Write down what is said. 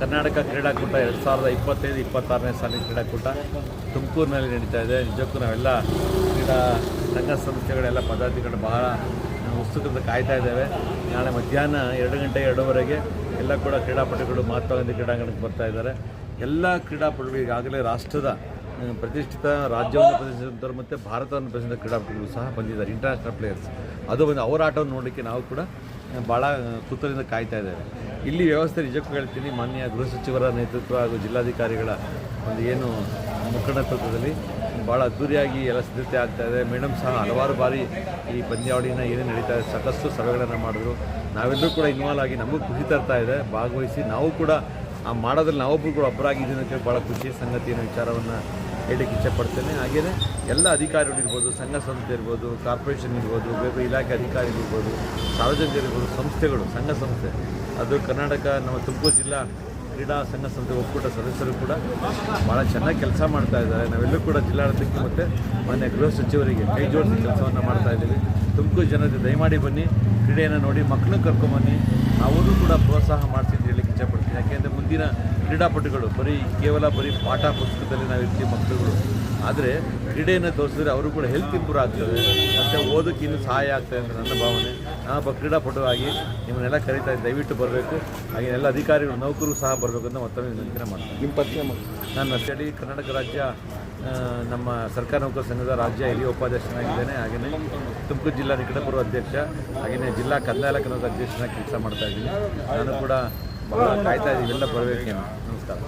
ಕರ್ನಾಟಕ ಕ್ರೀಡಾಕೂಟ 2025-26ನೇ ಸಾಲಿನ ಕ್ರೀಡಾಕೂಟ ತುಮಕೂರಿನಲ್ಲಿ ನಡೀತಾ ಇದೆ. ನಿಜಕ್ಕೂ ನಾವೆಲ್ಲ ಕ್ರೀಡಾ ಸಂಘ ಸಂಸ್ಥೆಗಳೆಲ್ಲ ಪದಾಧಿಕಾರಿಗಳು ಬಹಳ ಉತ್ಸುಕತೆ ಕಾಯ್ತಾ ಇದ್ದೇವೆ. ನಾಳೆ ಮಧ್ಯಾಹ್ನ 2 ಗಂಟೆ 2:30ಗೆ ಎಲ್ಲ ಕೂಡ ಕ್ರೀಡಾಪಟುಗಳು ಮಹಾತ್ಮ ಗಾಂಧಿ ಕ್ರೀಡಾಂಗಣಕ್ಕೆ ಬರ್ತಾ ಇದ್ದಾರೆ. ಎಲ್ಲ ಕ್ರೀಡಾಪಟುಗಳು ಈಗಾಗಲೇ ರಾಷ್ಟ್ರದ ಪ್ರತಿಷ್ಠಿತ ರಾಜ್ಯವನ್ನು ಪ್ರತಿನಿಧಿಸಿದಂಥವ್ರು ಮತ್ತು ಭಾರತವನ್ನು ಪ್ರತಿನಿಧಿಸಿದ ಕ್ರೀಡಾಪಟುಗಳು ಸಹ ಬಂದಿದ್ದಾರೆ, ಇಂಟರ್ನ್ಯಾಷನಲ್ ಪ್ಲೇಯರ್ಸ್. ಅದು ಬಂದು ಅವರ ಆಟವನ್ನು ನೋಡಲಿಕ್ಕೆ ನಾವು ಕೂಡ ಭಾಳ ಕುತೂಹಲದಿಂದ ಕಾಯ್ತಾ ಇದ್ದೇವೆ. ಇಲ್ಲಿ ವ್ಯವಸ್ಥೆ ನಿಜಕ್ಕೂ ಹೇಳ್ತೀನಿ, ಮಾನ್ಯ ಗೃಹ ಸಚಿವರ ನೇತೃತ್ವ ಹಾಗೂ ಜಿಲ್ಲಾಧಿಕಾರಿಗಳ ಒಂದು ಏನು ಮುಖಂಡತ್ವದಲ್ಲಿ ಭಾಳ ಅದ್ದೂರಿಯಾಗಿ ಎಲ್ಲ ಸಿದ್ಧತೆ ಆಗ್ತಾಯಿದೆ. ಮೇಡಮ್ ಸಹ ಹಲವಾರು ಬಾರಿ ಈ ಪಂದ್ಯಾವಳಿನ ಏನೇ ನಡೀತಾ ಇದೆ ಸಾಕಷ್ಟು ಸಭೆಗಳನ್ನು ಮಾಡಿದ್ರು. ನಾವೆಲ್ಲರೂ ಕೂಡ ಇನ್ವಾಲ್ವ್ ಆಗಿ ನಮಗೂ ಖುಷಿ ತರ್ತಾ ಇದೆ ಭಾಗವಹಿಸಿ. ನಾವು ಕೂಡ ಆ ಮಾಡೋದ್ರಲ್ಲಿ ನಾವೊಬ್ಬರು ಕೂಡ ಒಬ್ಬರಾಗಿದ್ದೀನಿ ಅಂತ ಭಾಳ ಖುಷಿಯ ಸಂಗತಿಯ ವಿಚಾರವನ್ನು ಹೇಳಲಿಕ್ಕೆ ಇಷ್ಟಪಡ್ತೇನೆ. ಹಾಗೆಯೇ ಎಲ್ಲ ಅಧಿಕಾರಿಗಳು ಇರ್ಬೋದು, ಸಂಘ ಸಂಸ್ಥೆ ಇರ್ಬೋದು, ಕಾರ್ಪೊರೇಷನ್ ಇರ್ಬೋದು, ಬೇರೆ ಇಲಾಖೆ ಅಧಿಕಾರಿಗಳು ಇರ್ಬೋದು, ಸಾರ್ವಜನಿಕರು ಇರ್ಬೋದು, ಸಂಸ್ಥೆಗಳು, ಸಂಘ ಸಂಸ್ಥೆ, ಅದು ಕರ್ನಾಟಕ ನಮ್ಮ ತುಮಕೂರು ಜಿಲ್ಲಾ ಕ್ರೀಡಾ ಸಂಘ ಸಂಸ್ಥೆ ಒಕ್ಕೂಟ ಸದಸ್ಯರು ಕೂಡ ಭಾಳ ಚೆನ್ನಾಗಿ ಕೆಲಸ ಮಾಡ್ತಾ ಇದ್ದಾರೆ. ನಾವೆಲ್ಲರೂ ಕೂಡ ಜಿಲ್ಲಾಡಳಿತಕ್ಕೆ ಮತ್ತು ಮಾನ್ಯ ಗೃಹ ಸಚಿವರಿಗೆ ಕೈ ಜೋಡಿಸಿ ಕೆಲಸವನ್ನು ಮಾಡ್ತಾ ಇದ್ದೀವಿ. ತುಮಕೂರು ಜನತೆ ದಯಮಾಡಿ ಬನ್ನಿ, ಕ್ರೀಡೆಯನ್ನು ನೋಡಿ, ಮಕ್ಕಳನ್ನ ಕರ್ಕೊಂಬನ್ನಿ, ಅವರು ಕೂಡ ಪ್ರೋತ್ಸಾಹ ಮಾಡ್ತೀನಿ ಅಂತ ಹೇಳಲಿಕ್ಕೆ ಇಷ್ಟಪಡ್ತೀನಿ. ಯಾಕೆಂದರೆ ಮುಂದಿನ ಕ್ರೀಡಾಪಟುಗಳು ಕೇವಲ ಪಾಠ ಪುಸ್ತಕದಲ್ಲಿ ನಾವು ಇರ್ತೀವಿ ಮಕ್ಕಳುಗಳು, ಆದರೆ ಕ್ರೀಡೆಯನ್ನು ತೋರಿಸಿದ್ರೆ ಅವರು ಕೂಡ ಹೆಲ್ತ್ ಇಂಪ್ರೂವ್ ಆಗ್ತದೆ ಮತ್ತು ಓದೋಕ್ಕೆ ಇನ್ನೂ ಸಹಾಯ ಆಗ್ತದೆ ಅಂತ ನನ್ನ ಭಾವನೆ. ನಾನೊಬ್ಬ ಕ್ರೀಡಾಪಟು ಆಗಿ ನಿಮ್ಮನ್ನೆಲ್ಲ ಕರೀತಾ ಇದ್ದೀನಿ, ದಯವಿಟ್ಟು ಬರಬೇಕು. ಹಾಗೆ ಎಲ್ಲ ಅಧಿಕಾರಿಗಳು, ನೌಕರರು ಸಹ ಬರಬೇಕು ಅಂತ ಮತ್ತೊಮ್ಮೆ ವಿನಂತಿ ಮಾಡ್ತೀನಿ. ನಿಮ್ಮ ಪರಿಚಯ ನಾನು ಅಷ್ಟೇ ಕರ್ನಾಟಕ ರಾಜ್ಯ ನಮ್ಮ ಸರ್ಕಾರ ನೌಕರ ಸಂಘದ ರಾಜ್ಯ ಹಿರಿಯ ಉಪಾಧ್ಯಕ್ಷನಾಗಿದ್ದೇನೆ. ಹಾಗೆಯೇ ತುಮಕೂರು ಜಿಲ್ಲಾ ನಿಕಟಪೂರ್ವ ಅಧ್ಯಕ್ಷ, ಹಾಗೆಯೇ ಜಿಲ್ಲಾ ಕಂದಾಯ ಇಲಾಖೆ ಅಧ್ಯಕ್ಷನಾಗಿ ಕೆಲಸ ಮಾಡ್ತಾಯಿದ್ದೀನಿ. ನಾನು ಕೂಡ ಬಹಳ ಕಾಯ್ತಾ ಇದ್ದೀವಿ, ಎಲ್ಲ ಬರಬೇಕೇನು. ನಮಸ್ಕಾರ.